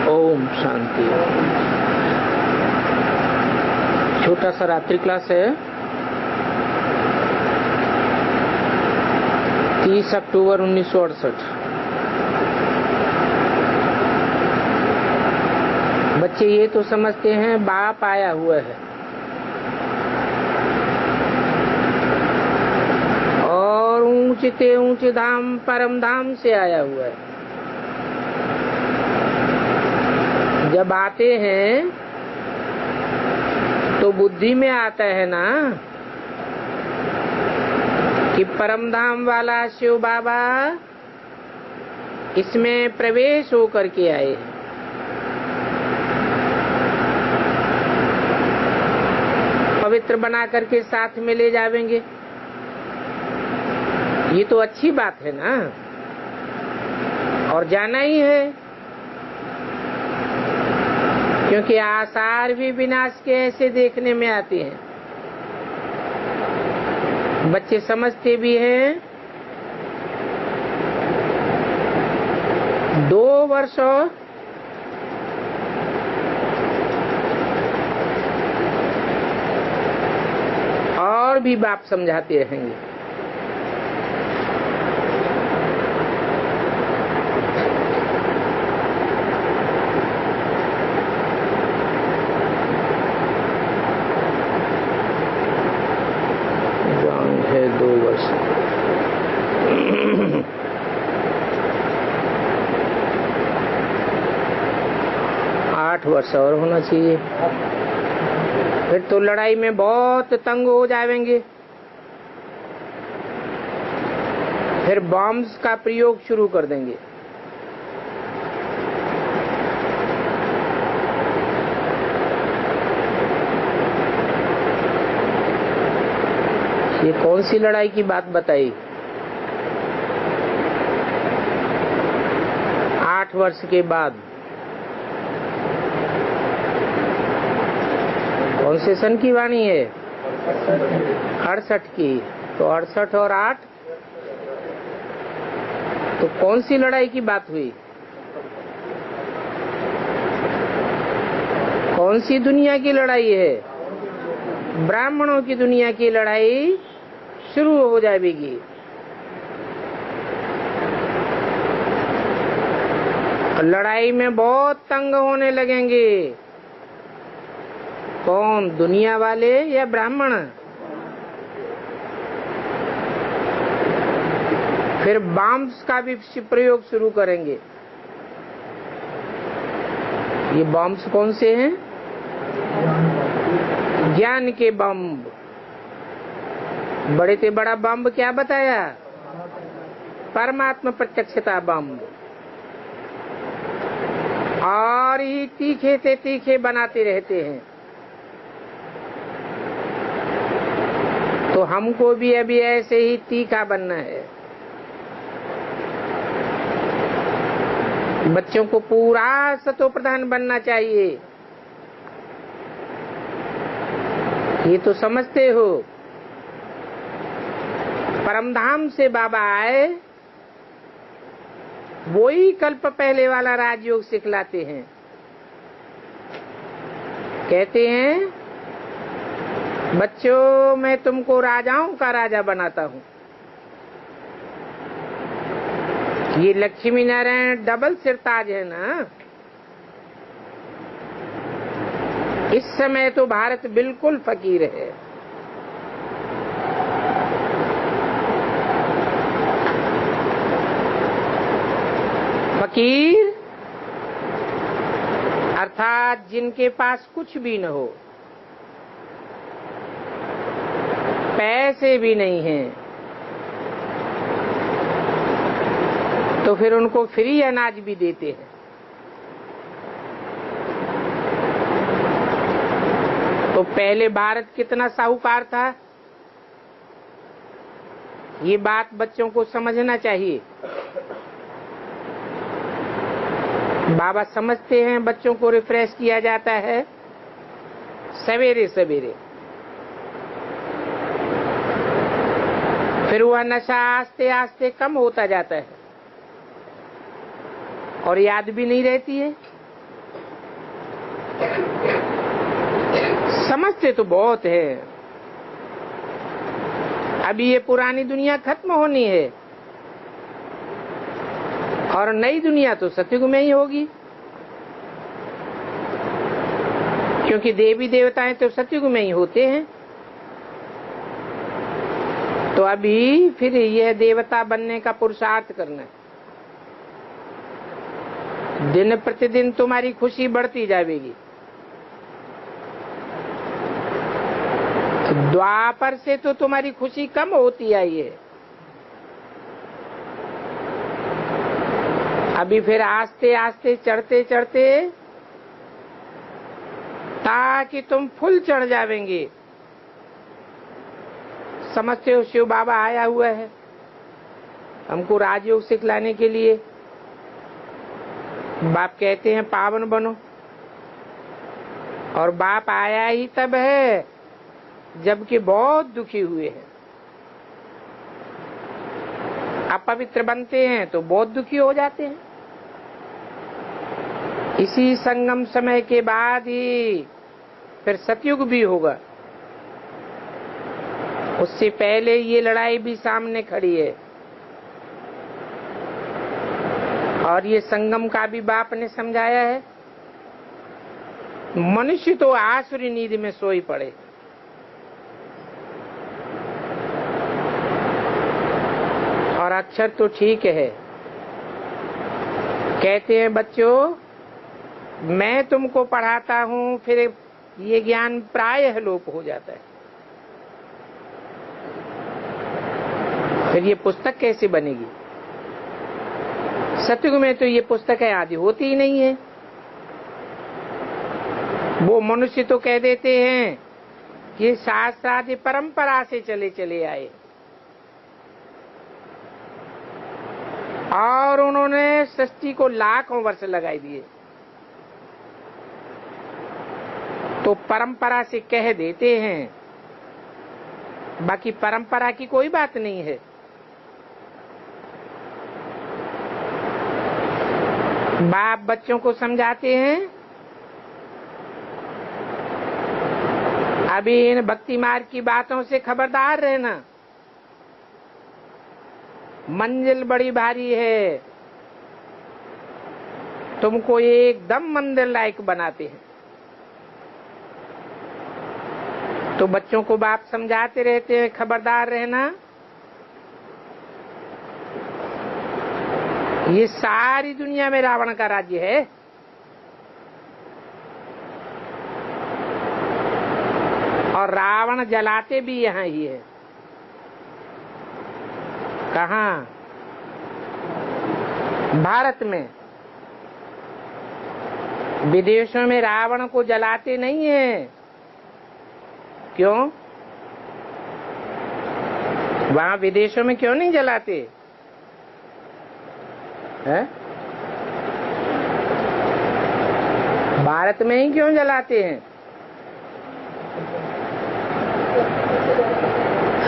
ओम शांति। छोटा सा रात्रि क्लास है। 30 अक्टूबर 1968। बच्चे ये तो समझते हैं बाप आया हुआ है और ऊंचे ऊंचे धाम परम धाम से आया हुआ है। जब आते हैं तो बुद्धि में आता है ना कि परम धाम वाला शिव बाबा इसमें प्रवेश होकर के आए। पवित्र बना करके साथ में ले जावेंगे। ये तो अच्छी बात है ना, और जाना ही है, क्योंकि आसार भी विनाश के ऐसे देखने में आते हैं। बच्चे समझते भी हैं 2 वर्ष और भी बाप समझाते रहेंगे। है 2 वर्ष 8 वर्ष और होना चाहिए। फिर तो लड़ाई में बहुत तंग हो जाएंगे। फिर बॉम्ब्स का प्रयोग शुरू कर देंगे। ये कौन सी लड़ाई की बात बताई? 8 वर्ष के बाद। कौन से सन की वाणी है? 68 की। तो 68 और 8 तो कौन सी लड़ाई की बात हुई? कौन सी दुनिया की लड़ाई है? ब्राह्मणों की दुनिया की लड़ाई शुरू हो जाएगी। लड़ाई में बहुत तंग होने लगेंगे। कौन? दुनिया वाले या ब्राह्मण? फिर बॉम्ब्स का भी प्रयोग शुरू करेंगे। ये बॉम्ब्स कौन से हैं? ज्ञान के बम्ब। बड़े से बड़ा बम्ब क्या बताया? परमात्मा प्रत्यक्षता बम्ब। और ही तीखे से तीखे बनाते रहते हैं। तो हमको भी अभी ऐसे ही तीखा बनना है। बच्चों को पूरा सतो प्रधान बनना चाहिए। ये तो समझते हो परमधाम से बाबा आए, वो ही कल्प पहले वाला राजयोग सिखलाते हैं। कहते हैं बच्चों मैं तुमको राजाओं का राजा बनाता हूँ। ये लक्ष्मी नारायण डबल सिरताज है ना। इस समय तो भारत बिल्कुल फकीर है। फकीर अर्थात जिनके पास कुछ भी न हो, पैसे भी नहीं हैं, तो फिर उनको फ्री अनाज भी देते हैं। तो पहले भारत कितना साहूकार था, ये बात बच्चों को समझना चाहिए। बाबा समझते हैं बच्चों को रिफ्रेश किया जाता है सवेरे सवेरे। फिर वह नशा आस्ते आस्ते कम होता जाता है और याद भी नहीं रहती है। समझते तो बहुत है। अभी ये पुरानी दुनिया खत्म होनी है और नई दुनिया तो सतयुग में ही होगी, क्योंकि देवी देवताएं तो सतयुग में ही होते हैं। तो अभी फिर यह देवता बनने का पुरुषार्थ करना है। दिन प्रतिदिन तुम्हारी खुशी बढ़ती जाएगी। द्वापर से तो तुम्हारी खुशी कम होती आई है, अभी फिर आस्ते आस्ते चढ़ते चढ़ते ताकि तुम फुल चढ़ जावेंगे। समझते हो, शिव बाबा आया हुआ है हमको राजयोग सिखलाने के लिए। बाप कहते हैं पावन बनो, और बाप आया ही तब है जबकि बहुत दुखी हुए हैं। अपवित्र बनते हैं तो बहुत दुखी हो जाते हैं। इसी संगम समय के बाद ही फिर सतयुग भी होगा। उससे पहले ये लड़ाई भी सामने खड़ी है, और ये संगम का भी बाप ने समझाया है। मनुष्य तो आसुरी नींद में सोई पड़े, और अक्षर तो ठीक है। कहते हैं बच्चों, मैं तुमको पढ़ाता हूँ, फिर ये ज्ञान प्रायः लोप हो जाता है। फिर ये पुस्तक कैसे बनेगी? सतयुग में तो ये पुस्तकें आदि होती ही नहीं है। वो मनुष्य तो कह देते हैं कि शास्त्र आदि परंपरा से चले चले आए, और उन्होंने सृष्टि को लाखों वर्ष लगाई दिए। तो परंपरा से कह देते हैं, बाकी परंपरा की कोई बात नहीं है। बाप बच्चों को समझाते हैं, अभी इन भक्ति मार्ग की बातों से खबरदार रहना, मंजिल बड़ी भारी है, तुमको एकदम मंदिर लायक बनाते हैं। तो बच्चों को बाप समझाते रहते हैं, खबरदार रहना, ये सारी दुनिया में रावण का राज्य है। और रावण जलाते भी यहाँ ही है। कहाँ? भारत में। विदेशों में रावण को जलाते नहीं है। क्यों? वहाँ विदेशों में क्यों नहीं जलाते हैं? भारत में ही क्यों जलाते हैं?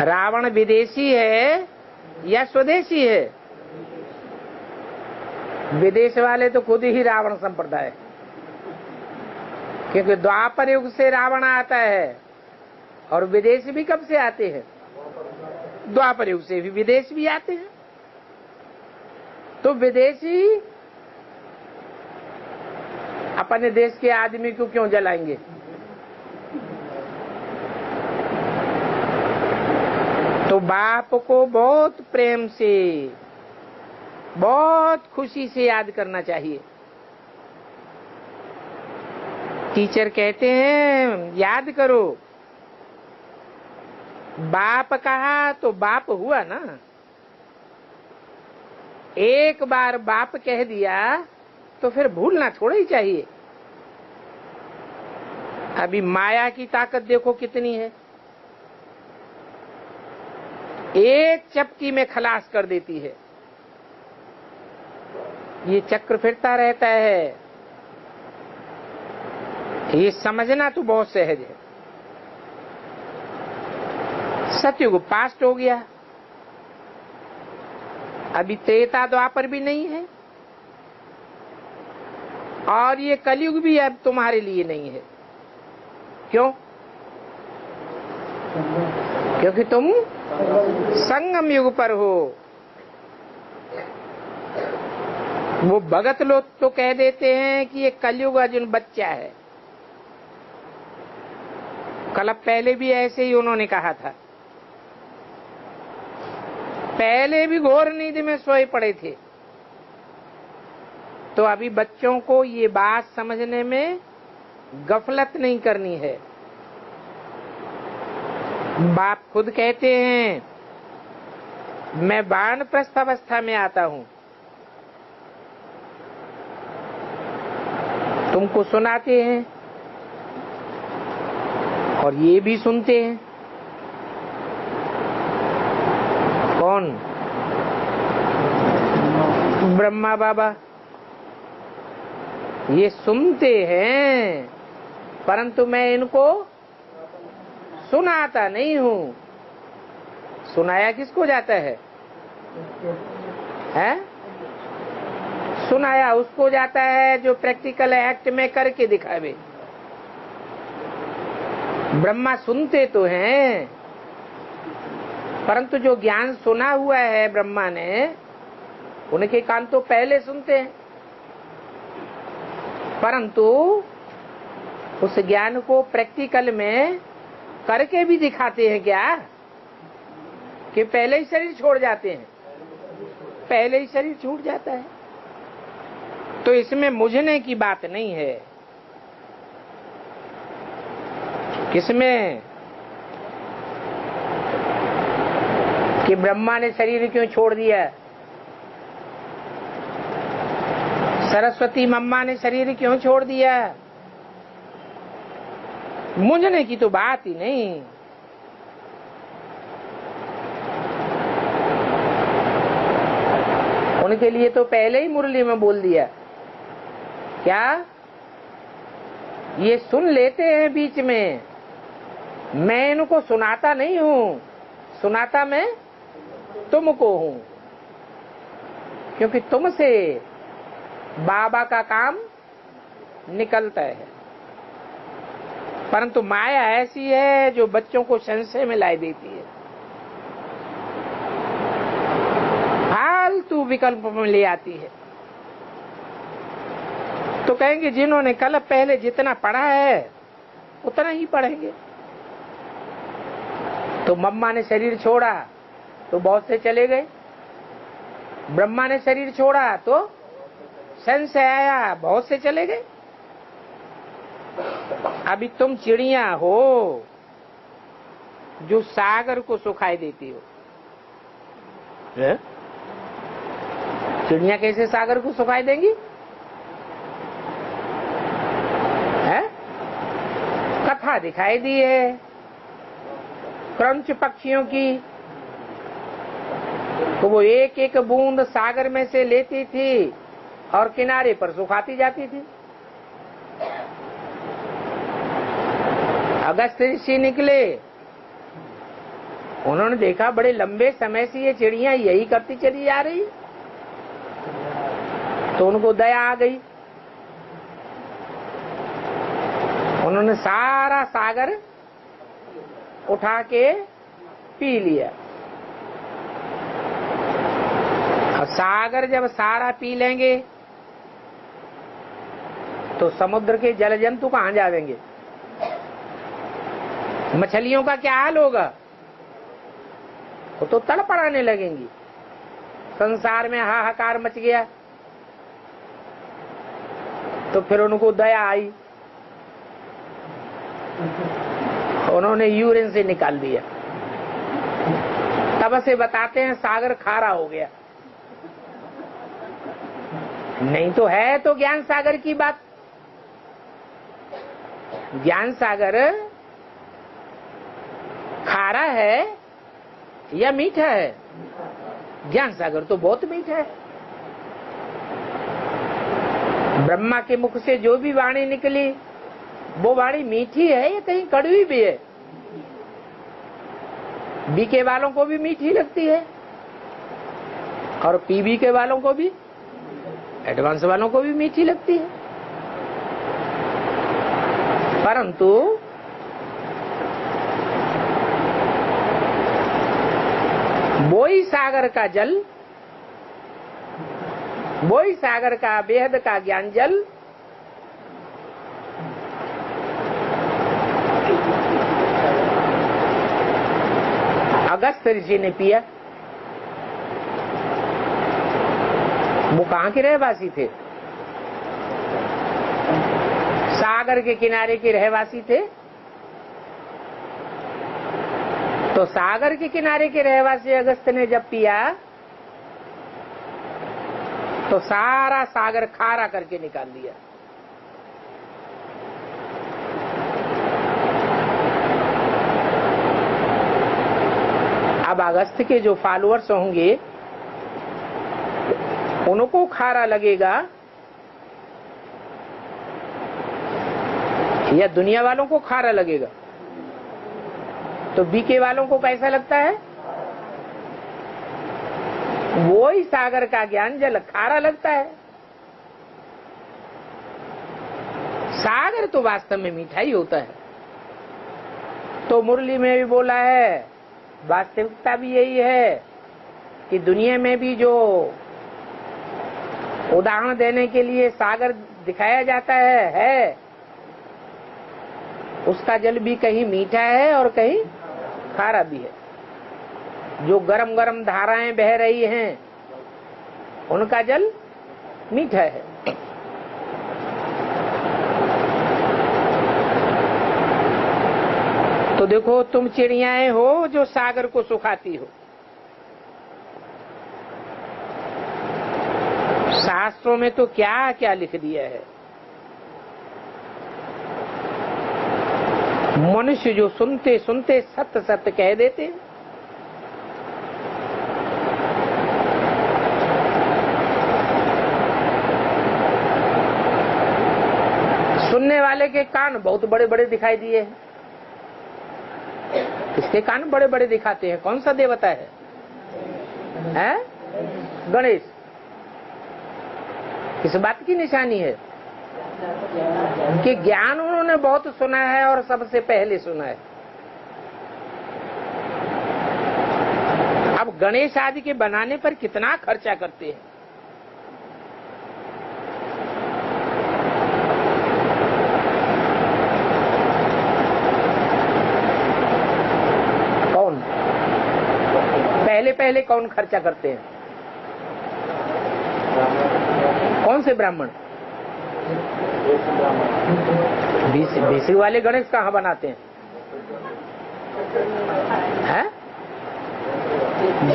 रावण विदेशी है या स्वदेशी है? विदेश वाले तो खुद ही रावण संप्रदाय, क्योंकि द्वापर युग से रावण आता है, और विदेशी भी कब से आते हैं? द्वापर युग से भी विदेश भी आते हैं। तो विदेशी अपने देश के आदमी को क्यों जलाएंगे? तो बाप को बहुत प्रेम से, बहुत खुशी से याद करना चाहिए। टीचर कहते हैं याद करो। बाप कहा तो बाप हुआ ना। एक बार बाप कह दिया तो फिर भूलना थोड़ा ही चाहिए। अभी माया की ताकत देखो कितनी है, एक चपकी में खलास कर देती है। ये चक्र फिरता रहता है, ये समझना तो बहुत सहज है। सतयुग पास्ट हो गया, अभी त्रेता द्वापर भी नहीं है, और ये कलयुग भी अब तुम्हारे लिए नहीं है। क्यों? क्योंकि तुम संगम युग पर हो। वो भगत लोग तो कह देते हैं कि ये कलयुग अर्जुन बच्चा है। कल पहले भी ऐसे ही उन्होंने कहा था, पहले भी घोर नींद में सोए पड़े थे। तो अभी बच्चों को ये बात समझने में गफलत नहीं करनी है। बाप खुद कहते हैं, मैं वानप्रस्थ अवस्था में आता हूं, तुमको सुनाते हैं और ये भी सुनते हैं। कौन? ब्रह्मा बाबा। ये सुनते हैं, परंतु मैं इनको सुनाता नहीं हूं। सुनाया किसको जाता है? हैं? सुनाया उसको जाता है जो प्रैक्टिकल एक्ट में करके दिखावे। ब्रह्मा सुनते तो हैं, परंतु जो ज्ञान सुना हुआ है ब्रह्मा ने, उनके कान तो पहले सुनते हैं, परंतु उस ज्ञान को प्रैक्टिकल में करके भी दिखाते हैं क्या? कि पहले ही शरीर छोड़ जाते हैं? पहले ही शरीर छूट जाता है। तो इसमें मुझने की बात नहीं है। किसमें? कि ब्रह्मा ने शरीर क्यों छोड़ दिया, सरस्वती मम्मा ने शरीर क्यों छोड़ दिया, मुझने की तो बात ही नहीं। उनके लिए तो पहले ही मुरली में बोल दिया। क्या? ये सुन लेते हैं बीच में, मैं इनको सुनाता नहीं हूं, सुनाता मैं तुमको हूं, क्योंकि तुमसे बाबा का काम निकलता है। परंतु माया ऐसी है जो बच्चों को संशय में ला देती है, फालतू विकल्प में ले आती है। तो कहेंगे जिन्होंने कल पहले जितना पढ़ा है उतना ही पढ़ेंगे। तो मम्मा ने शरीर छोड़ा तो बहुत से चले गए, ब्रह्मा ने शरीर छोड़ा तो संशय आया, बहुत से चले गए। अभी तुम चिड़िया हो जो सागर को सुखाई देती हो। चिड़िया कैसे सागर को सुखाई देंगी? है? कथा दिखाई दी है क्रंच पक्षियों की, तो वो एक एक बूंद सागर में से लेती थी और किनारे पर सुखाती जाती थी। अगस्त ऋषि निकले, उन्होंने देखा बड़े लंबे समय से ये चिड़िया यही करती चली आ रही, तो उनको दया आ गई। उन्होंने सारा सागर उठा के पी लिया। और सागर जब सारा पी लेंगे तो समुद्र के जल जंतु कहां जाएंगे? मछलियों का क्या हाल होगा? वो तो तड़पड़ाने लगेंगी। संसार में हाहाकार मच गया। तो फिर उनको दया आई, उन्होंने यूरिन से निकाल दिया। तब से बताते हैं सागर खारा हो गया। नहीं तो है तो ज्ञान सागर की बात। ज्ञान सागर खारा है या मीठा है? ज्ञान सागर तो बहुत मीठा है। ब्रह्मा के मुख से जो भी वाणी निकली वो वाणी मीठी है या कहीं कड़वी भी है? बीके वालों को भी मीठी लगती है और पीबी के वालों को भी, एडवांस वालों को भी मीठी लगती है। परंतु वो ही सागर का जल, वो ही सागर का बेहद का ज्ञान जल अगस्त ऋषि ने पिया। वो कहां के रहवासी थे? सागर के किनारे के रहवासी थे। तो सागर के किनारे के रहवासी अगस्त ने जब पिया तो सारा सागर खारा करके निकाल दिया। अब अगस्त के जो फॉलोअर्स होंगे उनको खारा लगेगा या दुनिया वालों को खारा लगेगा? तो बीके वालों को कैसा लगता है? वो ही सागर का ज्ञान जल खारा लगता है। सागर तो वास्तव में मीठा ही होता है। तो मुरली में भी बोला है, वास्तविकता भी यही है कि दुनिया में भी जो उदाहरण देने के लिए सागर दिखाया जाता है उसका जल भी कहीं मीठा है और कहीं खारा भी है। जो गरम गरम धाराएं बह रही हैं उनका जल मीठा है। तो देखो, तुम चिड़ियाएं हो जो सागर को सुखाती हो। शास्त्रों में तो क्या क्या लिख दिया है। मनुष्य जो सुनते सुनते सत्य सत्य कह देते हैं। सुनने वाले के कान बहुत बड़े बड़े दिखाई दिए हैं। किसके कान बड़े बड़े दिखाते हैं? कौन सा देवता है? गणेश। किस बात की निशानी है? कि ज्ञान उन्होंने बहुत सुना है और सबसे पहले सुना है। अब गणेश आदि के बनाने पर कितना खर्चा करते हैं। कौन पहले कौन खर्चा करते हैं? कौन से ब्राह्मण? बेसिक वाले गणेश कहाँ बनाते हैं?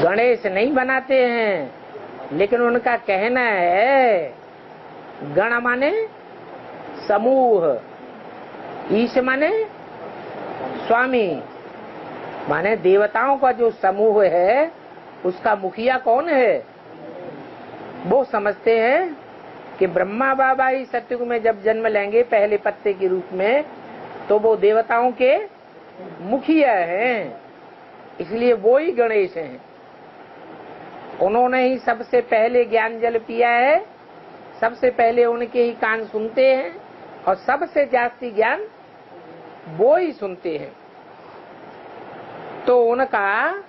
गणेश नहीं बनाते हैं, लेकिन उनका कहना है गण माने समूह, ईश माने स्वामी, माने देवताओं का जो समूह है उसका मुखिया कौन है? वो समझते हैं कि ब्रह्मा बाबा ही सतयुग में जब जन्म लेंगे पहले पत्ते के रूप में, तो वो देवताओं के मुखिया हैं, इसलिए वो ही गणेश हैं। उन्होंने ही सबसे पहले ज्ञान जल पिया है, सबसे पहले उनके ही कान सुनते हैं और सबसे जास्ती ज्ञान वो ही सुनते हैं। तो उनका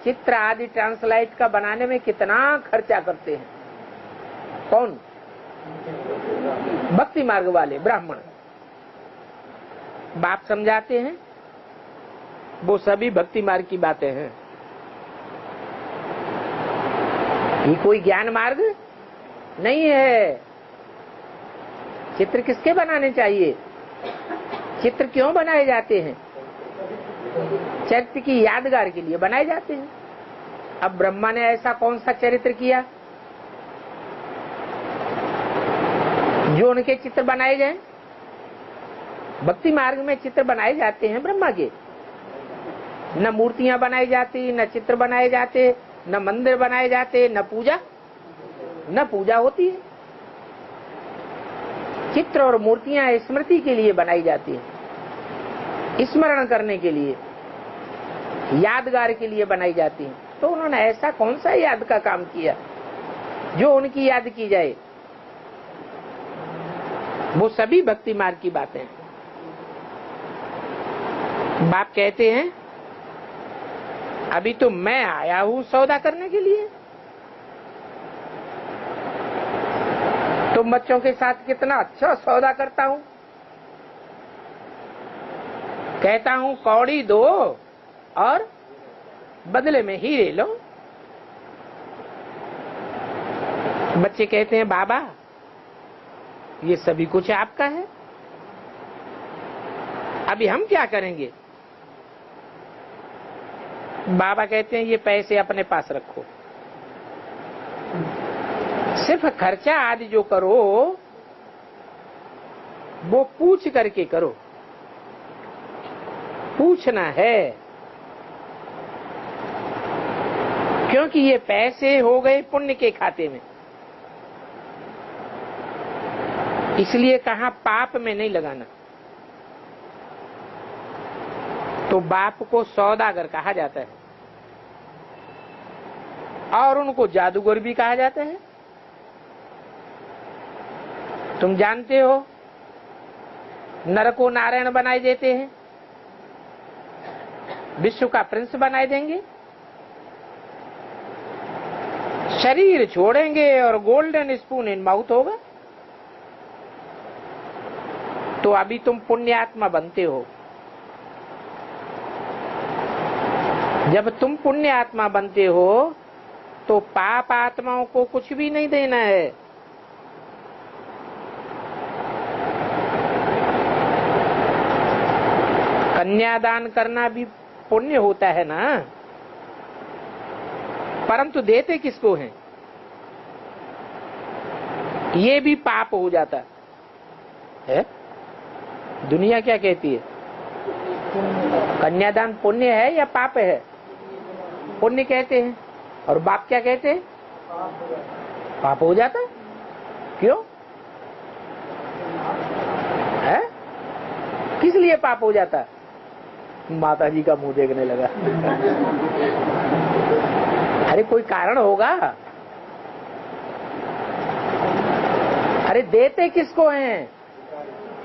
चित्र आदि ट्रांसलाइट का बनाने में कितना खर्चा करते हैं? कौन? भक्ति मार्ग वाले ब्राह्मण। बाप समझाते हैं, वो सभी भक्ति मार्ग की बातें हैं। ये कोई ज्ञान मार्ग नहीं है। चित्र किसके बनाने चाहिए? चित्र क्यों बनाए जाते हैं? चरित्र की यादगार के लिए बनाए जाते हैं। अब ब्रह्मा ने ऐसा कौन सा चरित्र किया जो उनके चित्र बनाए गए? भक्ति मार्ग में चित्र बनाए जाते हैं ब्रह्मा के। न मूर्तियां बनाई जाती, न चित्र बनाए जाते, न मंदिर बनाए जाते, न पूजा होती है। चित्र और मूर्तियां स्मृति के लिए बनाई जाती हैं, स्मरण करने के लिए, यादगार के लिए बनाई जाती हैं। तो उन्होंने ऐसा कौन सा याद का काम किया जो उनकी याद की जाए? वो सभी भक्ति मार्ग की बातें हैं। बाप कहते हैं अभी तो मैं आया हूं सौदा करने के लिए। तुम बच्चों के साथ कितना अच्छा सौदा करता हूं। कहता हूं कौड़ी दो और बदले में हीरे लो। बच्चे कहते हैं बाबा ये सभी कुछ आपका है, अभी हम क्या करेंगे। बाबा कहते हैं ये पैसे अपने पास रखो, सिर्फ खर्चा आदि जो करो वो पूछ करके करो। पूछना है, क्योंकि ये पैसे हो गए पुण्य के खाते में। इसलिए कहा पाप में नहीं लगाना। तो बाप को सौदागर कहा जाता है और उनको जादूगर भी कहा जाता है। तुम जानते हो नर को नारायण बनाए देते हैं, विश्व का प्रिंस बनाए देंगे, शरीर छोड़ेंगे और गोल्डन स्पून इन माउथ होगा। तो अभी तुम पुण्यात्मा बनते हो। जब तुम पुण्य आत्मा बनते हो तो पाप आत्माओं को कुछ भी नहीं देना है। कन्यादान करना भी पुण्य होता है ना, परंतु देते किसको हैं, ये भी पाप हो जाता है। दुनिया क्या कहती है, कन्यादान पुण्य है या पाप है। पुण्य कहते हैं और बाप क्या कहते हैं, पाप हो जाता है। क्यों है, किस लिए पाप हो जाता है। माता जी का मुंह देखने लगा अरे कोई कारण होगा। अरे देते किसको हैं,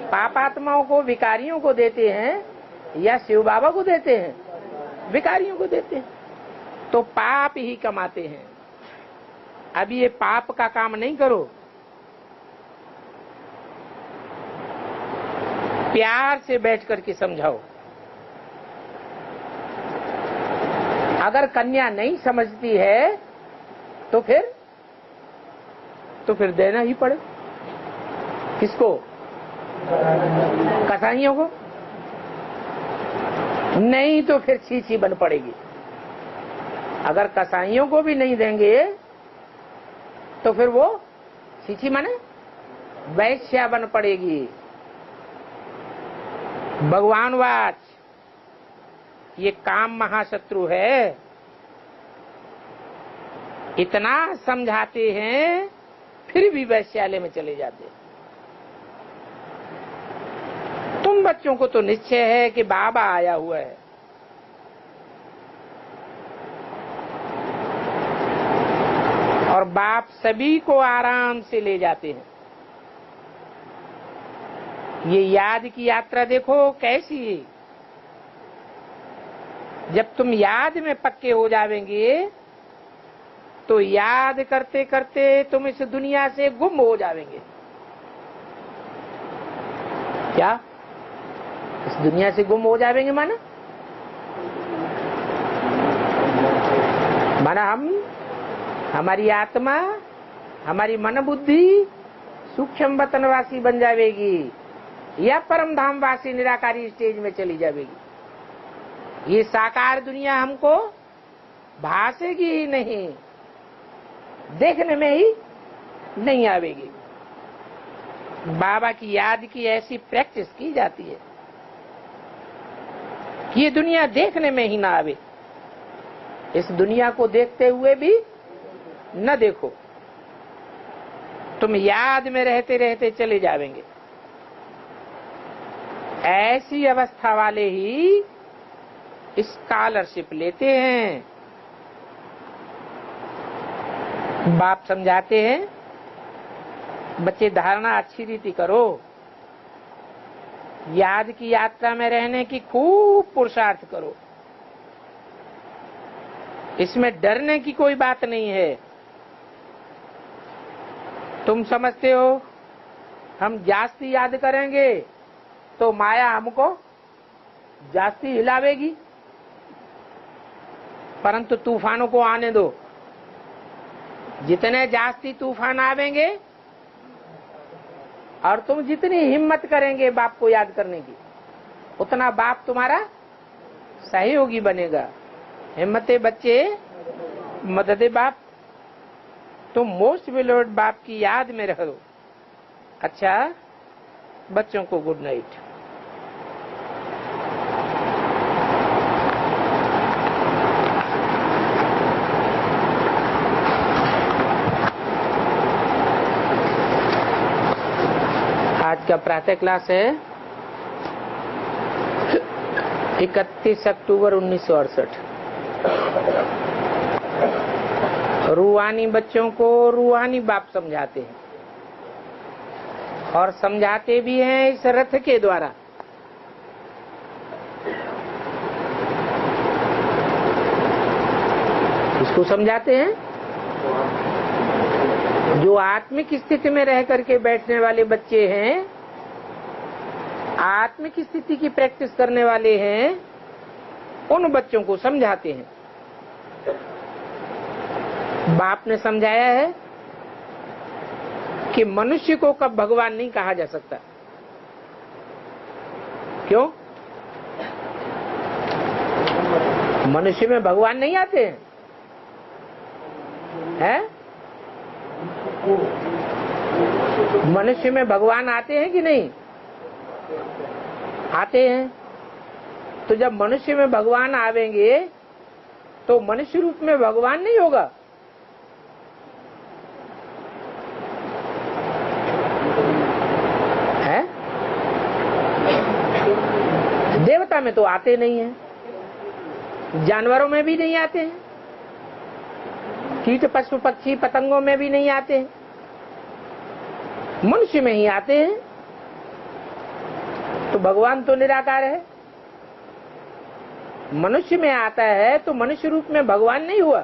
पापात्माओं को, भिखारियों को देते हैं या शिव बाबा को देते हैं, भिखारियों को देते हैं। तो पाप ही कमाते हैं। अब ये पाप का काम नहीं करो, प्यार से बैठ करके समझाओ। अगर कन्या नहीं समझती है तो फिर देना ही पड़े। किसको, कसाईयों को। नहीं तो फिर छीछी बन पड़ेगी। अगर कसाईयों को भी नहीं देंगे तो फिर वो छीछी माने वैश्या बन पड़ेगी। भगवान वाच, ये काम महाशत्रु है। इतना समझाते हैं फिर भी वैश्यालय में चले जाते हैं। तुम बच्चों को तो निश्चय है कि बाबा आया हुआ है। और बाप सभी को आराम से ले जाते हैं। ये याद की यात्रा देखो कैसी। जब तुम याद में पक्के हो जावेंगे तो याद करते करते तुम इस दुनिया से गुम हो जावेंगे। क्या इस दुनिया से गुम हो जावेंगे, माना हमारी आत्मा, हमारी मन बुद्धि सूक्ष्म वतनवासी बन जाएगी या परम धामवासी निराकारी स्टेज में चली जाएगी। ये साकार दुनिया हमको भासेगी ही नहीं, देखने में ही नहीं आवेगी। बाबा की याद की ऐसी प्रैक्टिस की जाती है कि ये दुनिया देखने में ही ना आवे। इस दुनिया को देखते हुए भी न देखो, तुम याद में रहते रहते चले जावेंगे। ऐसी अवस्था वाले ही स्कॉलरशिप लेते हैं। बाप समझाते हैं, बच्चे धारणा अच्छी रीति करो, याद की यात्रा में रहने की खूब पुरुषार्थ करो। इसमें डरने की कोई बात नहीं है। तुम समझते हो हम जास्ती याद करेंगे तो माया हमको जास्ती हिलावेगी, परंतु तूफानों को आने दो। जितने जास्ती तूफान आवेंगे और तुम जितनी हिम्मत करेंगे बाप को याद करने की, उतना बाप तुम्हारा सहयोगी बनेगा। हिम्मते बच्चे मददे बाप। तुम मोस्ट बिलोव्ड बाप की याद में रहो। अच्छा, बच्चों को गुड नाइट। आज का प्रातः क्लास है 31 अक्टूबर 1968। रूहानी बच्चों को रूहानी बाप समझाते हैं और समझाते भी हैं इस रथ के द्वारा। इसको समझाते हैं जो आत्मिक स्थिति में रह करके बैठने वाले बच्चे हैं, आत्मिक स्थिति की प्रैक्टिस करने वाले हैं, उन बच्चों को समझाते हैं। बाप ने समझाया है कि मनुष्य को कब भगवान नहीं कहा जा सकता। क्यों? मनुष्य में भगवान नहीं आते हैं, हैं? मनुष्य में भगवान आते हैं कि नहीं आते हैं? तो जब मनुष्य में भगवान आवेंगे तो मनुष्य रूप में भगवान नहीं होगा। है? देवता में तो आते नहीं हैं, जानवरों में भी नहीं आते हैं, कीट पशु पक्षी पतंगों में भी नहीं आते हैं, मनुष्य में ही आते हैं। तो भगवान तो निराकार है, मनुष्य में आता है तो मनुष्य रूप में भगवान नहीं हुआ।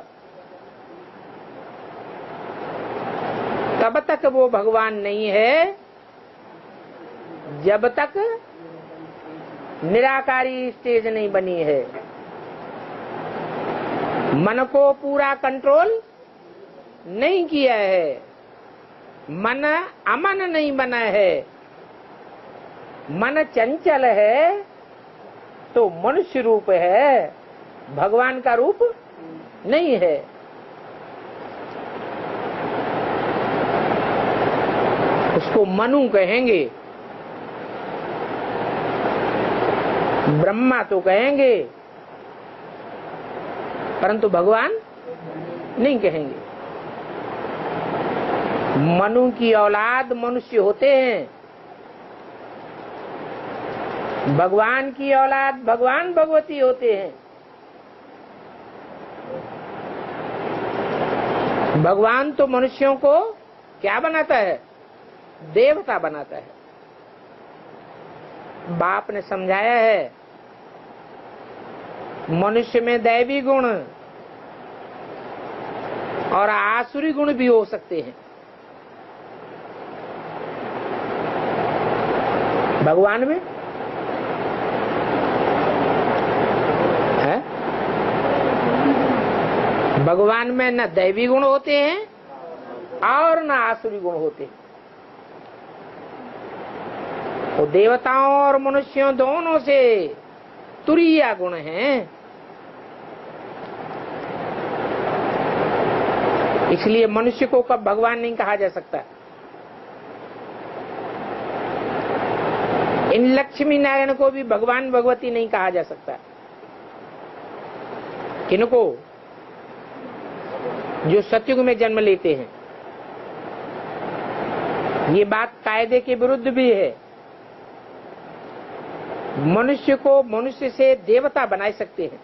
तब तक वो भगवान नहीं है जब तक निराकारी स्टेज नहीं बनी है। मन को पूरा कंट्रोल नहीं किया है, मन अमन नहीं बना है, मन चंचल है तो मनुष्य रूप है, भगवान का रूप नहीं है। उसको मनु कहेंगे, ब्रह्मा तो कहेंगे, परंतु भगवान नहीं कहेंगे। मनु की औलाद मनुष्य होते हैं, भगवान की औलाद भगवान भगवती होते हैं। भगवान तो मनुष्यों को क्या बनाता है? देवता बनाता है। बाप ने समझाया है मनुष्य में दैवी गुण और आसुरी गुण भी हो सकते हैं। भगवान में है, भगवान में न दैवी गुण होते हैं और न आसुरी गुण होते हैं। तो देवताओं और मनुष्यों दोनों से तुरीय गुण हैं। इसलिए मनुष्य को कब भगवान नहीं कहा जा सकता। इन लक्ष्मी नारायण को भी भगवान भगवती नहीं कहा जा सकता। किनको? जो सतयुग में जन्म लेते हैं। ये बात कायदे के विरुद्ध भी है। मनुष्य को मनुष्य से देवता बना सकते हैं,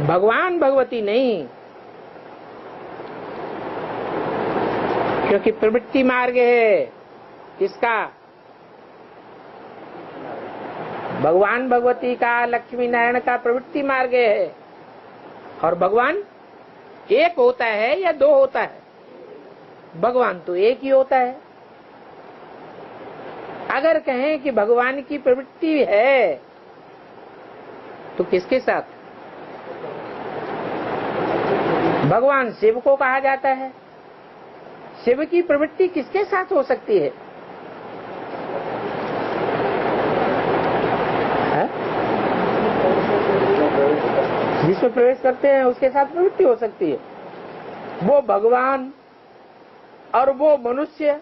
भगवान भगवती नहीं, क्योंकि प्रवृत्ति मार्ग है। किसका? भगवान भगवती का, लक्ष्मी नारायण का प्रवृत्ति मार्ग है। और भगवान एक होता है या दो होता है? भगवान तो एक ही होता है। अगर कहें कि भगवान की प्रवृत्ति है तो किसके साथ? भगवान शिव को कहा जाता है, शिव की प्रवृत्ति किसके साथ हो सकती है? जिसमें प्रवेश करते हैं उसके साथ प्रवृत्ति हो सकती है। वो भगवान और वो मनुष्य,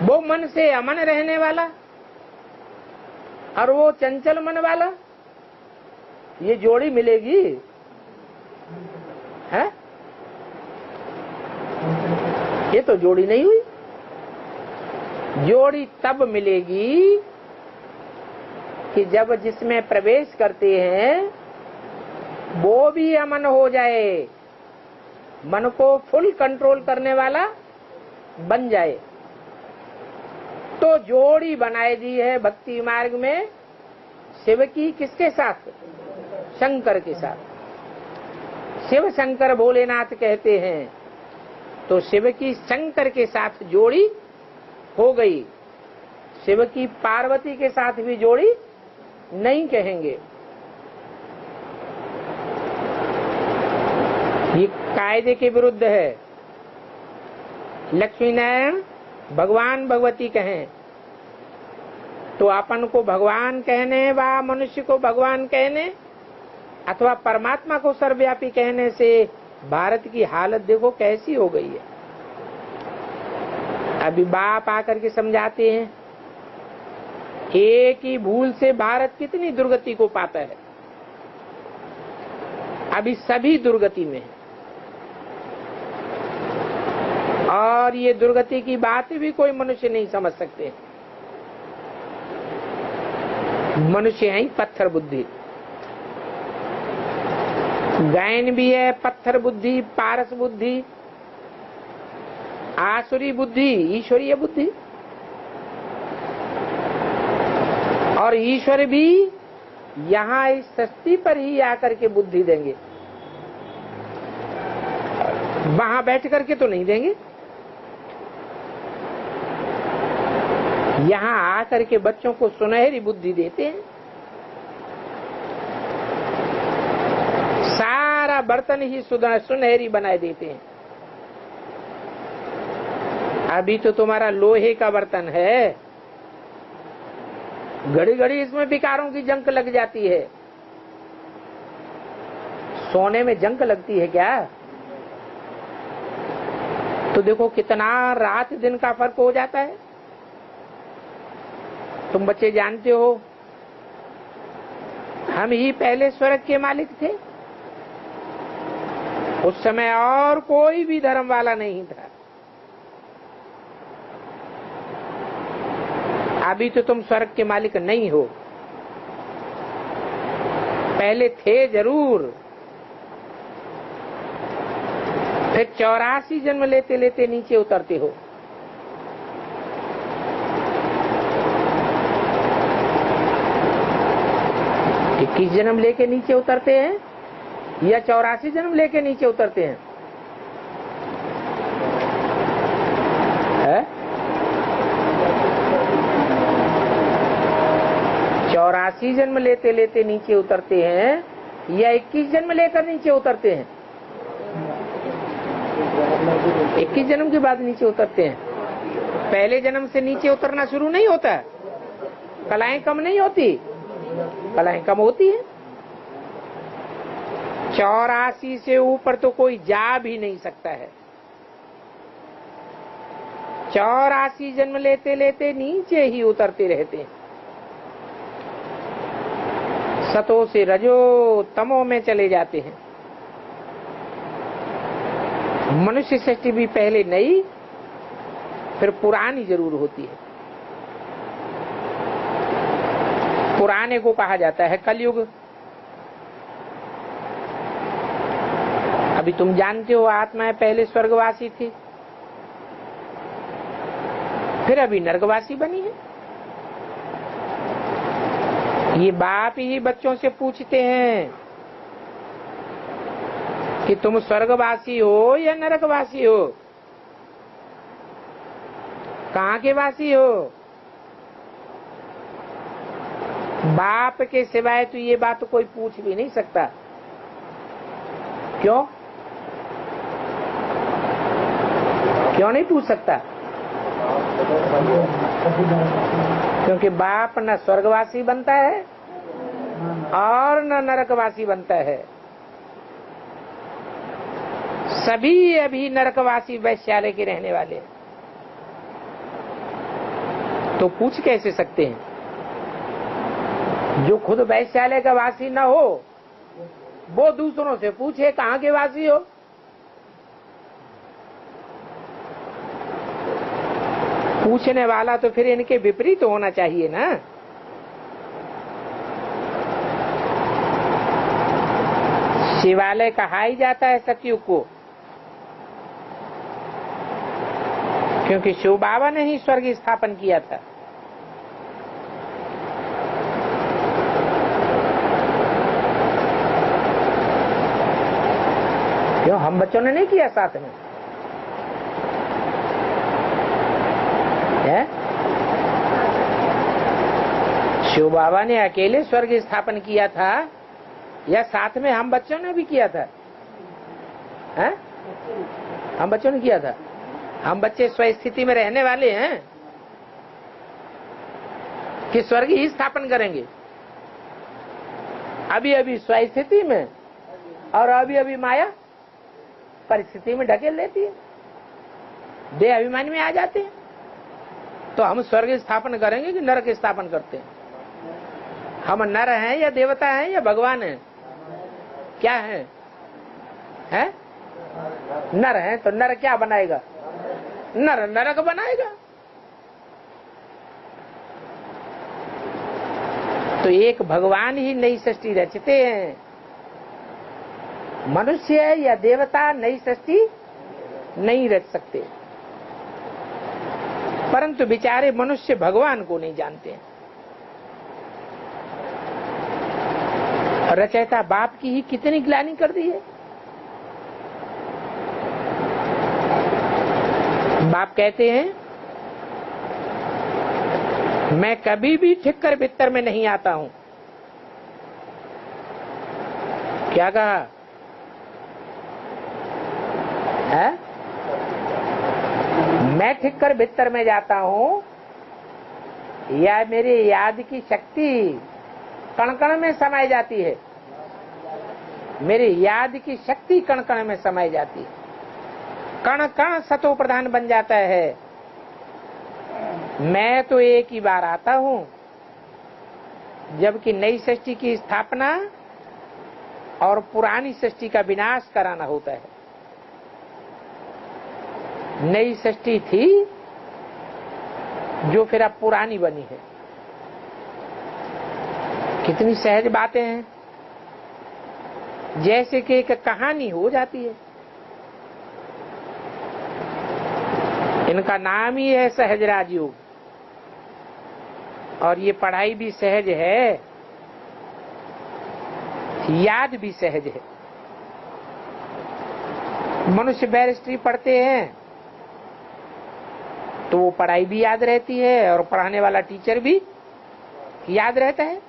वो मन से अमन रहने वाला और वो चंचल मन वाला, ये जोड़ी मिलेगी है? ये तो जोड़ी नहीं हुई। जोड़ी तब मिलेगी कि जब जिसमें प्रवेश करते हैं वो भी अमन हो जाए, मन को फुल कंट्रोल करने वाला बन जाए। तो जोड़ी बनाई दी है भक्ति मार्ग में शिव की किसके साथ? शंकर के साथ। शिव शंकर भोलेनाथ कहते हैं तो शिव की शंकर के साथ जोड़ी हो गई। शिव की पार्वती के साथ भी जोड़ी नहीं कहेंगे। ये कायदे के विरुद्ध है। लक्ष्मी नारायण भगवान भगवती कहें तो अपन को भगवान कहने व मनुष्य को भगवान कहने अथवा परमात्मा को सर्वव्यापी कहने से भारत की हालत देखो कैसी हो गई है। अभी बाप आकर के समझाते हैं, एक ही भूल से भारत कितनी दुर्गति को पाता है। अभी सभी दुर्गति में है और ये दुर्गति की बात भी कोई मनुष्य नहीं समझ सकते। मनुष्य है पत्थर बुद्धि, गायन भी है पत्थर बुद्धि, पारस बुद्धि, आसुरी बुद्धि, ईश्वरीय बुद्धि। और ईश्वर भी यहाँ इस सृष्टि पर ही आकर के बुद्धि देंगे, वहां बैठ करके तो नहीं देंगे। यहाँ आकर के बच्चों को सुनहरी बुद्धि देते हैं। सारा बर्तन ही सुनहरी बनाए देते हैं। अभी तो तुम्हारा लोहे का बर्तन है, घड़ी घड़ी इसमें विकारों की जंक लग जाती है। सोने में जंक लगती है क्या? तो देखो कितना रात दिन का फर्क हो जाता है। तुम बच्चे जानते हो, हम ही पहले स्वर्ग के मालिक थे। उस समय और कोई भी धर्म वाला नहीं था। अभी तो तुम स्वर्ग के मालिक नहीं हो, पहले थे जरूर। फिर 84 जन्म लेते लेते नीचे उतरते हो। इक्कीस जन्म लेके नीचे उतरते हैं या 84 जन्म लेके नीचे उतरते हैं? 84 जन्म लेते लेते नीचे उतरते हैं या 21 जन्म लेकर नीचे उतरते हैं? 21 जन्म के बाद नीचे उतरते हैं। पहले जन्म से नीचे उतरना शुरू नहीं होता, कलाएं कम नहीं होती, कलाएं कम होती है। 84 से ऊपर तो कोई जा भी नहीं सकता है। 84 जन्म लेते लेते नीचे ही उतरते रहते हैं। सतो से रजो तमो में चले जाते हैं। मनुष्य सृष्टि भी पहले नई फिर पुरानी जरूर होती है। पुराने को कहा जाता है कलयुग। अभी तुम जानते हो आत्माएं पहले स्वर्गवासी थी, फिर अभी नरकवासी बनी है। ये बाप ही बच्चों से पूछते हैं कि तुम स्वर्गवासी हो या नरकवासी हो, कहाँ के वासी हो। बाप के सिवाय तो ये बात कोई पूछ भी नहीं सकता। क्यों नहीं पूछ सकता? क्योंकि बाप न स्वर्गवासी बनता है और न नरकवासी बनता है। सभी अभी नरकवासी वैश्यालय के रहने वाले हैं, तो पूछ कैसे सकते हैं? जो खुद वैश्यालय का वासी न हो वो दूसरों से पूछे कहाँ के वासी हो। पूछने वाला तो फिर इनके विपरीत होना चाहिए ना। शिवालय कहा ही जाता है सतयुग को, क्योंकि शिव बाबा ने ही स्वर्ग स्थापन किया था। क्यों हम बच्चों ने नहीं किया साथ में? है? शिव बाबा ने अकेले स्वर्ग स्थापन किया था या साथ में हम बच्चों ने भी किया था? है? हम बच्चों ने किया था। हम बच्चे स्वस्थिति में रहने वाले हैं कि स्वर्ग ही स्थापन करेंगे। अभी अभी स्वस्थिति में और अभी अभी माया परिस्थिति में ढकेल लेती है, देह अभिमान में आ जाते हैं। तो हम स्वर्ग स्थापन करेंगे कि नरक स्थापन करते हैं? हम नर हैं या देवता हैं या भगवान हैं? क्या हैं? हैं? नर हैं तो नर क्या बनाएगा? नर नरक बनाएगा। तो एक भगवान ही नई सृष्टि रचते हैं। मनुष्य या देवता नई सृष्टि नहीं रच सकते, परंतु बेचारे मनुष्य भगवान को नहीं जानते हैं। रचयिता बाप की ही कितनी ग्लानि कर दी है। बाप कहते हैं मैं कभी भी ठिक्कर भित्तर में नहीं आता हूं। क्या कहा है? मैं ठिक्कर भित्तर में जाता हूं या मेरी याद की शक्ति कण कण में समाई जाती है? मेरी याद की शक्ति कण कण में समाई जाती है। कण कण सतो प्रधान बन जाता है। मैं तो एक ही बार आता हूं, जबकि नई सृष्टि की स्थापना और पुरानी सृष्टि का विनाश कराना होता है। नई सृष्टि थी जो फिर अब पुरानी बनी है। कितनी सहज बातें हैं, जैसे कि एक कहानी हो जाती है। इनका नाम ही है सहज राजयोग, और ये पढ़ाई भी सहज है, याद भी सहज है। मनुष्य बैरिस्ट्री पढ़ते हैं तो वो पढ़ाई भी याद रहती है और पढ़ाने वाला टीचर भी याद रहता है।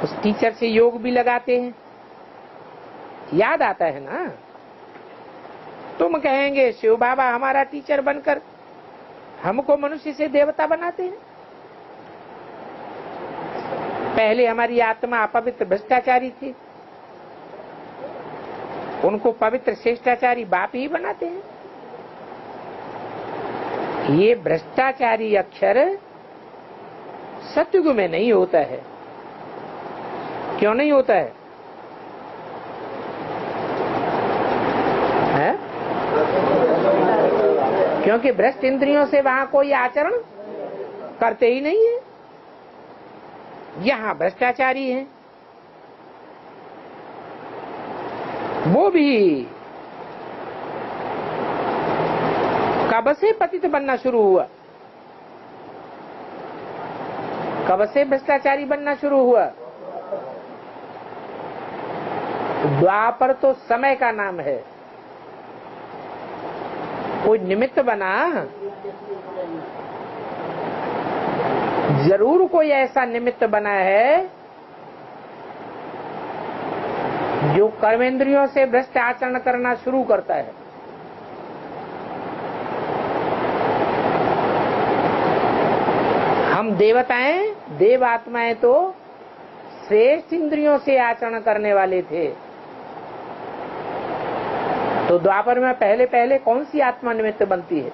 उस टीचर से योग भी लगाते हैं, याद आता है ना। तुम कहेंगे शिव बाबा हमारा टीचर बनकर हमको मनुष्य से देवता बनाते हैं। पहले हमारी आत्मा अपवित्र भ्रष्टाचारी थी, उनको पवित्र श्रेष्ठाचारी बाप ही बनाते हैं। ये भ्रष्टाचारी अक्षर सतयुग में नहीं होता है। क्यों नहीं होता है? है? क्योंकि भ्रष्ट इंद्रियों से वहां कोई आचरण करते ही नहीं है। यहां भ्रष्टाचारी हैं, वो भी कब से पतित बनना शुरू हुआ? कब से भ्रष्टाचारी बनना शुरू हुआ? द्वापर तो समय का नाम है, कोई निमित्त बना, जरूर कोई ऐसा निमित्त बना है जो कर्मेंद्रियों से भ्रष्ट आचरण करना शुरू करता है। हम देवताएं, देव आत्माएं तो श्रेष्ठ इंद्रियों से आचरण करने वाले थे। तो द्वापर में पहले पहले कौन सी आत्मा निमित्त बनती है?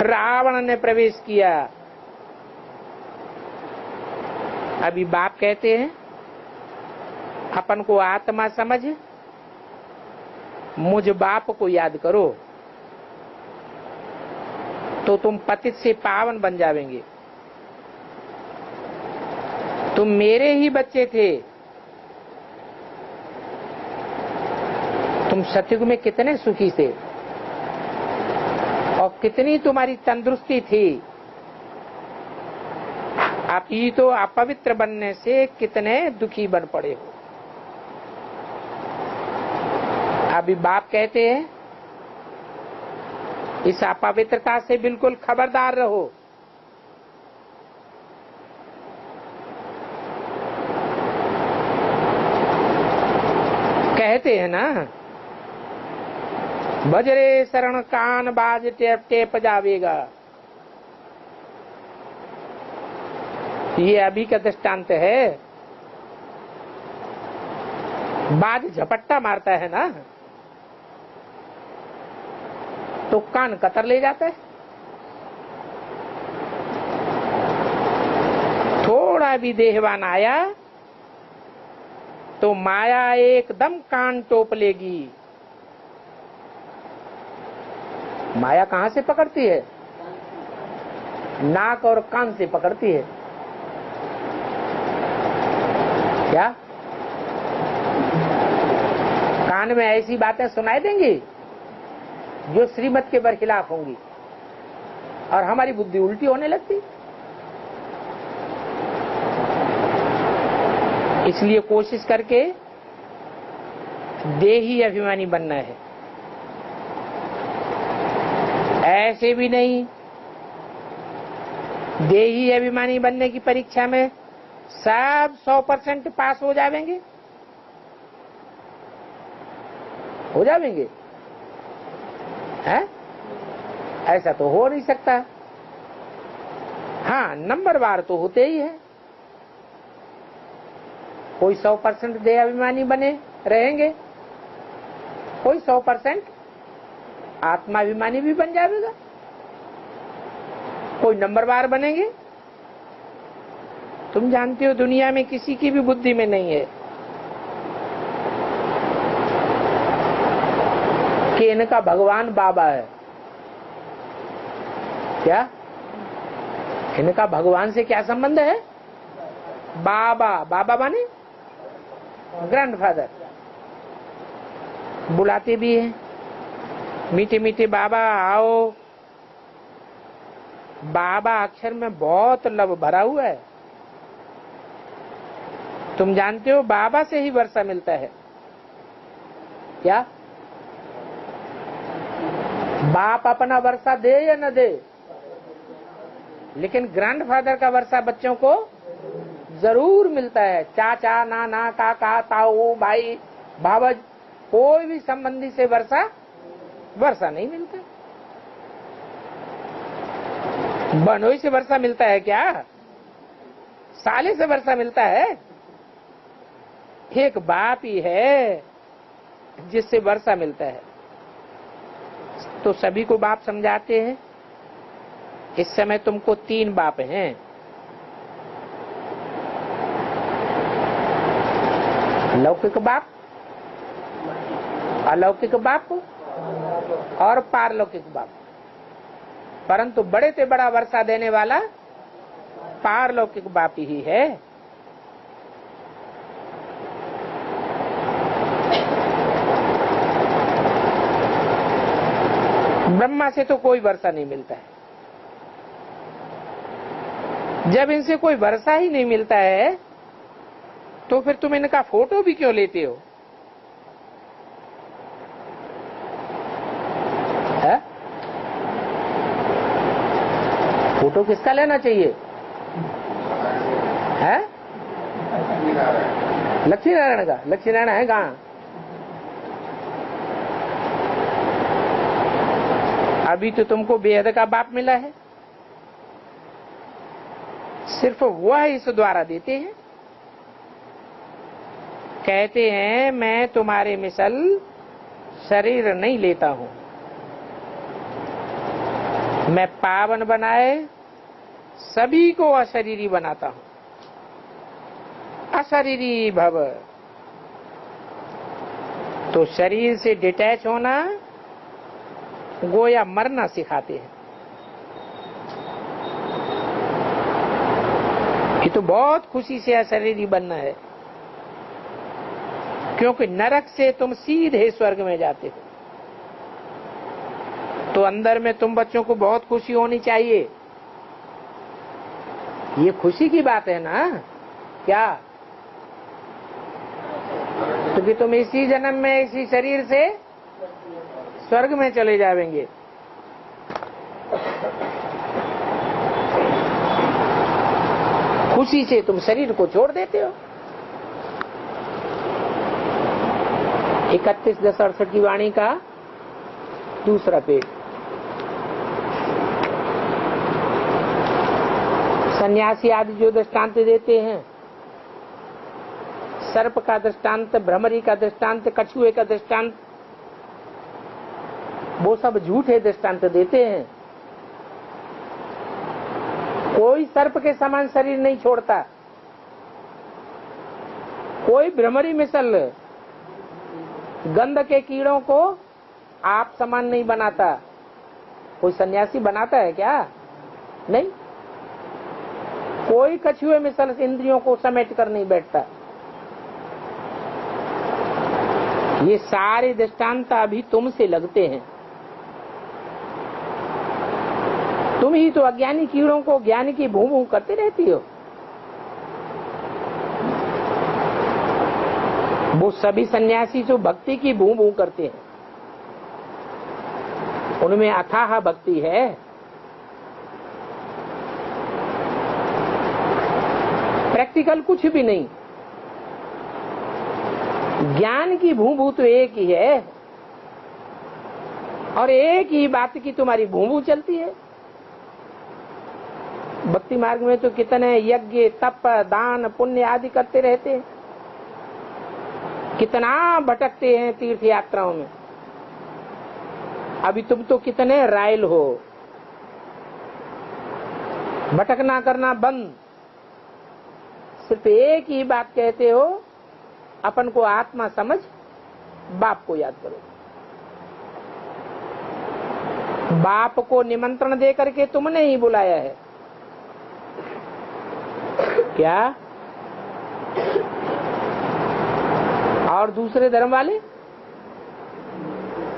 रावण ने प्रवेश किया। अभी बाप कहते हैं अपन को आत्मा समझ, मुझ बाप को याद करो तो तुम पतित से पावन बन जावेंगे। तुम मेरे ही बच्चे थे। तुम सतयुग में कितने सुखी थे और कितनी तुम्हारी तंदुरुस्ती थी। आप ही तो अपवित्र बनने से कितने दुखी बन पड़े हो। अभी बाप कहते हैं इस अपवित्रता से बिल्कुल खबरदार रहो। कहते हैं ना, बजरे शरण कान बाज टेप टेप जावेगा। ये अभी का दृष्टांत है। बाज झपट्टा मारता है ना तो कान कतर ले जाता है। थोड़ा भी देहवान आया तो माया एकदम कान टोप लेगी। माया कहां से पकड़ती है? नाक और कान से पकड़ती है। क्या कान में ऐसी बातें सुनाई देंगी जो श्रीमत के बरखिलाफ होंगी और हमारी बुद्धि उल्टी होने लगती। इसलिए कोशिश करके देही अभिमानी बनना है। ऐसे भी नहीं, देही अभिमानी बनने की परीक्षा में सब 100% पास हो जाएंगे, हो जाएंगे है? ऐसा तो हो नहीं सकता। हाँ, नंबरवार तो होते ही है। कोई 100% देह अभिमानी बने रहेंगे, कोई 100% आत्माभिमानी भी बन जाएगा, कोई नंबरवार बनेंगे। तुम जानते हो दुनिया में किसी की भी बुद्धि में नहीं है कि इनका भगवान बाबा है। क्या इनका भगवान से क्या संबंध है? बाबा, बाबा माने ग्रैंडफादर। बुलाते भी हैं, मीठे मीठे बाबा आओ। बाबा अक्षर में बहुत लव भरा हुआ है। तुम जानते हो बाबा से ही वर्षा मिलता है। क्या बाप अपना वर्षा दे या न दे, लेकिन ग्रैंडफादर का वर्षा बच्चों को जरूर मिलता है। चाचा, नाना, काका, ताऊ, भाई, भावज, कोई भी संबंधी से वर्षा नहीं मिलता। बनोई से वर्षा मिलता है क्या? साले से वर्षा मिलता है? एक बाप ही है जिससे वर्षा मिलता है। तो सभी को बाप समझाते हैं। इस समय तुमको 3 बाप हैं। लौकिक बाप, अलौकिक बाप और पारलौकिक बाप। परंतु बड़े से बड़ा वर्षा देने वाला पारलौकिक बाप ही है। ब्रह्मा से तो कोई वर्षा नहीं मिलता है। जब इनसे कोई भरोसा ही नहीं मिलता है तो फिर तुम इनका फोटो भी क्यों लेते हो? है? फोटो किसका लेना चाहिए? है? लक्ष्मी नारायण का। लक्ष्मी नारायण है कहाँ? अभी तो तुमको बेहद का बाप मिला है, सिर्फ वह इस द्वारा देते हैं। कहते हैं मैं तुम्हारे मिसल शरीर नहीं लेता हूं, मैं पावन बनाए सभी को अशरीरी बनाता हूं। अशरीरी भव, तो शरीर से डिटैच होना गोया मरना सिखाते हैं। ये तो बहुत खुशी से अशरीरी बनना है, क्योंकि नरक से तुम सीधे स्वर्ग में जाते हो। तो अंदर में तुम बच्चों को बहुत खुशी होनी चाहिए। ये खुशी की बात है ना क्या? क्योंकि तुम इसी जन्म में इसी शरीर से स्वर्ग में चले जाएंगे। खुशी से तुम शरीर को छोड़ देते हो। 31-10-68 की वाणी का दूसरा पेज। सन्यासी आदि जो दृष्टांत देते हैं, सर्प का दृष्टांत, भ्रमरी का दृष्टांत, कछुए का दृष्टांत, वो सब झूठे दृष्टांत देते हैं। कोई सर्प के समान शरीर नहीं छोड़ता, कोई भ्रमरी मिसल गंध के कीड़ों को आप समान नहीं बनाता। कोई सन्यासी बनाता है क्या? नहीं। कोई कछुए मिसल इंद्रियों को समेट कर नहीं बैठता। ये सारे दृष्टांत अभी तुमसे लगते हैं। तुम ही तो अज्ञानी कीड़ों को ज्ञान की भूं भूं करते रहती हो। वो सभी सन्यासी जो भक्ति की भूं भूं करते हैं, उनमें अथाह भक्ति है। प्रैक्टिकल कुछ भी नहीं। ज्ञान की भूं भूं तो एक ही है, और एक ही बात की तुम्हारी भूं भूं चलती है। भक्ति मार्ग में तो कितने यज्ञ, तप, दान, पुण्य आदि करते रहते हैं, कितना भटकते हैं तीर्थ यात्राओं में। अभी तुम तो कितने रायल हो, भटकना करना बंद, सिर्फ एक ही बात कहते हो, अपन को आत्मा समझ, बाप को याद करो। बाप को निमंत्रण दे करके तुमने ही बुलाया है क्या? और दूसरे धर्म वाले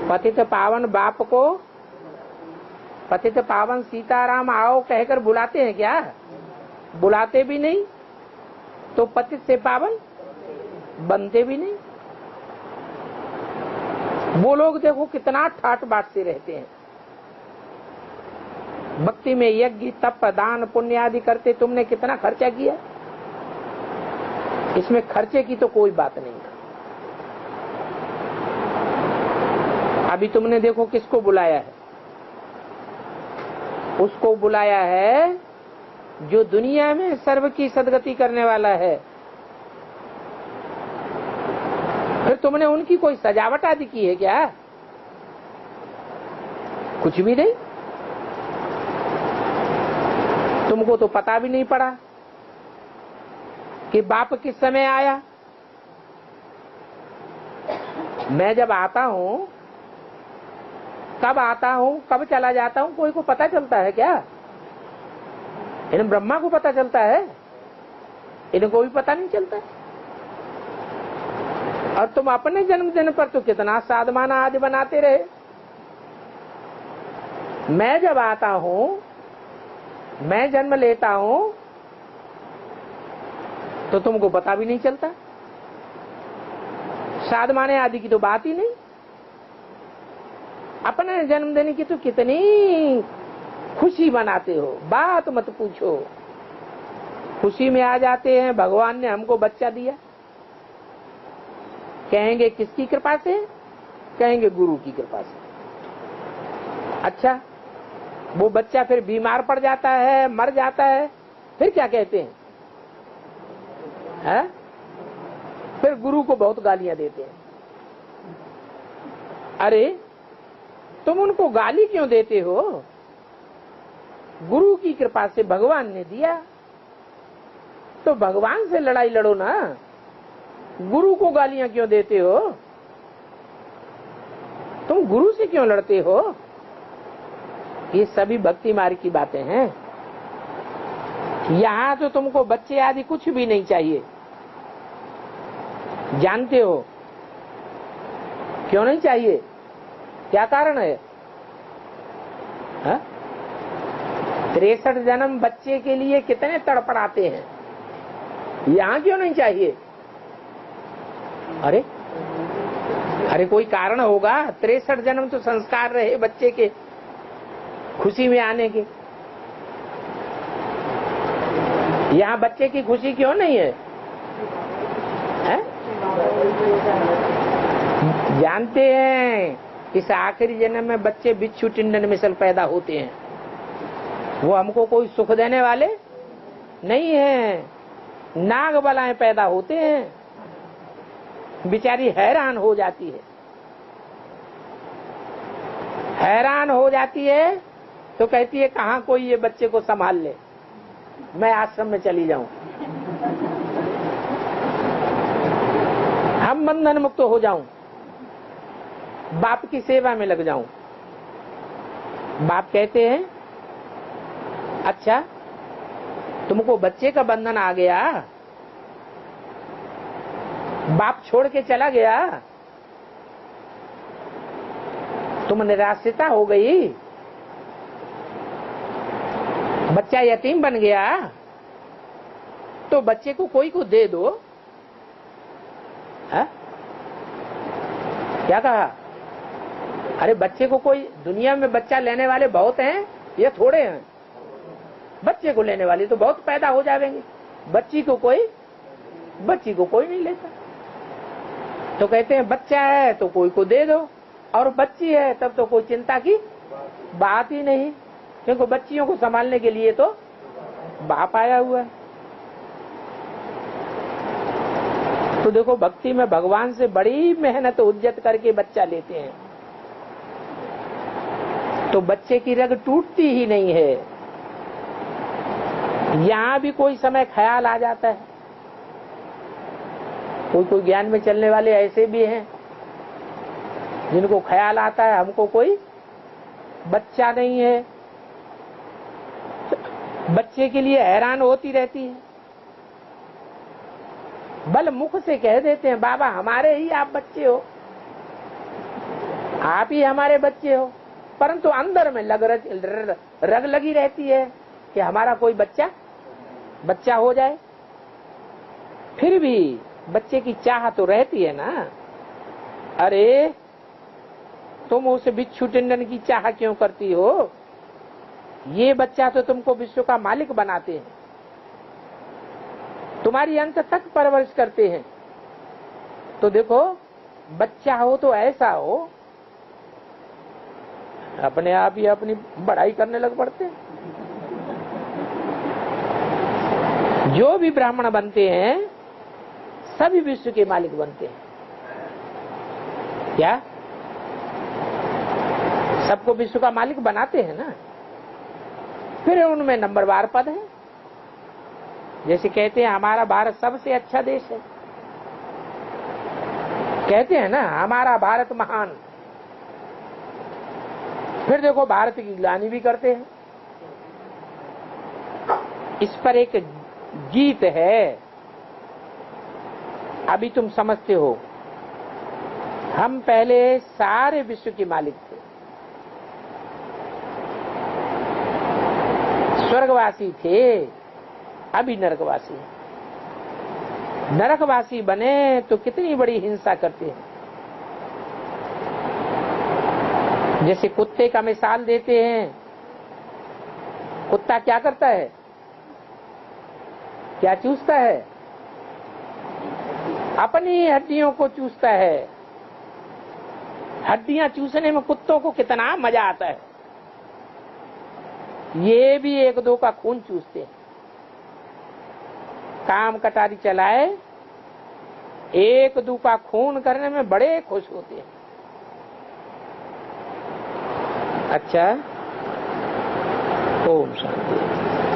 पतित पावन बाप को पतित पावन सीताराम आओ कहकर बुलाते हैं क्या? बुलाते भी नहीं, तो पतित से पावन बनते भी नहीं। वो लोग देखो कितना ठाट बाट से रहते हैं। भक्ति में यज्ञ, तप, दान, पुण्य आदि करते, तुमने कितना खर्चा किया? इसमें खर्चे की तो कोई बात नहीं। अभी तुमने देखो किसको बुलाया है? उसको बुलाया है जो दुनिया में सर्व की सदगति करने वाला है। फिर तुमने उनकी कोई सजावट आदि की है क्या? कुछ भी नहीं। तुमको तो पता भी नहीं पड़ा कि बाप किस समय आया। मैं जब आता हूं, कब आता हूं, कब चला जाता हूं, कोई को पता चलता है क्या? इन ब्रह्मा को पता चलता है, इनको भी पता नहीं चलता। और तुम अपने जन्मदिन पर तो कितना साधमाना आदि बनाते रहे। मैं जब आता हूं, मैं जन्म लेता हूं, तो तुमको पता भी नहीं चलता। साधमाने आदि की तो बात ही नहीं। अपने जन्म देने की तो कितनी खुशी मनाते हो, बात मत पूछो। खुशी में आ जाते हैं, भगवान ने हमको बच्चा दिया। कहेंगे किसकी कृपा से? कहेंगे गुरु की कृपा से। अच्छा, वो बच्चा फिर बीमार पड़ जाता है, मर जाता है, फिर क्या कहते हैं? फिर गुरु को बहुत गालियां देते हैं। अरे तुम उनको गाली क्यों देते हो? गुरु की कृपा से भगवान ने दिया, तो भगवान से लड़ाई लड़ो ना। गुरु को गालियां क्यों देते हो? तुम गुरु से क्यों लड़ते हो? ये सभी भक्ति मार्ग की बातें हैं। यहां तो तुमको बच्चे आदि कुछ भी नहीं चाहिए। जानते हो क्यों नहीं चाहिए? क्या कारण है? 63 जन्म बच्चे के लिए कितने तड़पड़ाते हैं, यहां क्यों नहीं चाहिए? अरे अरे कोई कारण होगा। 63 जन्म तो संस्कार रहे बच्चे के खुशी में आने के। यहाँ बच्चे की खुशी क्यों नहीं है? जानते हैं इस आखिरी जन्म में बच्चे बिच्छू टिंडन मिसल पैदा होते हैं। वो हमको कोई सुख देने वाले नहीं है। नाग बलाएं पैदा होते हैं, बेचारी हैरान हो जाती है। हैरान हो जाती है तो कहती है कहाँ कोई ये बच्चे को संभाल ले, मैं आश्रम में चली जाऊं, हम बंधन मुक्त हो जाऊं, बाप की सेवा में लग जाऊं। बाप कहते हैं अच्छा तुमको बच्चे का बंधन आ गया, बाप छोड़ के चला गया, तुम निराश्रिता हो गई, बच्चा यतीम बन गया, तो बच्चे को कोई को दे दो। क्या कहा? अरे बच्चे को कोई, दुनिया में बच्चा लेने वाले बहुत हैं, ये थोड़े हैं। बच्चे को लेने वाले तो बहुत पैदा हो जाएंगे, बच्ची को कोई नहीं लेता। तो कहते हैं बच्चा है तो कोई को दे दो, और बच्ची है तब तो कोई चिंता की बात ही नहीं, क्योंकि बच्चियों को संभालने के लिए तो बाप आया हुआ है। तो देखो भक्ति में भगवान से बड़ी मेहनत उज्जत करके बच्चा लेते हैं, तो बच्चे की रग टूटती ही नहीं है। यहाँ भी कोई समय ख्याल आ जाता है। कोई ज्ञान में चलने वाले ऐसे भी हैं जिनको ख्याल आता है हमको कोई बच्चा नहीं है, बच्चे के लिए हैरान होती रहती है। बल मुख से कह देते हैं बाबा हमारे ही आप बच्चे हो, आप ही हमारे बच्चे हो, परंतु अंदर में रग लगी रहती है कि हमारा कोई बच्चा हो जाए। फिर भी बच्चे की चाह तो रहती है ना। अरे तुम उस बिच्छू टिंडन की चाह क्यों करती हो? ये बच्चा तो तुमको विश्व का मालिक बनाते हैं, तुम्हारी अंत तक परवरिश करते हैं। तो देखो बच्चा हो तो ऐसा हो, अपने आप ही अपनी बढ़ाई करने लग पड़ते हैं। जो भी ब्राह्मण बनते हैं सभी विश्व के मालिक बनते हैं। क्या सबको विश्व का मालिक बनाते हैं ना? फिर उनमें नंबरवार पद है। जैसे कहते हैं हमारा भारत सबसे अच्छा देश है, कहते हैं ना हमारा भारत महान। फिर देखो भारत की ग्लानि भी करते हैं। इस पर एक गीत है, अभी तुम समझते हो। हम पहले सारे विश्व के मालिक थे, स्वर्गवासी थे, अभी नरकवासी हैं। नरकवासी बने तो कितनी बड़ी हिंसा करते हैं। जैसे कुत्ते का मिसाल देते हैं, कुत्ता क्या करता है, क्या चूसता है, अपनी हड्डियों को चूसता है। हड्डियां चूसने में कुत्तों को कितना मजा आता है। ये भी एक दो का खून चूसते हैं। काम कटारी चलाए, एक दो का खून करने में बड़े खुश होते हैं। अच्छा, ओम शांति।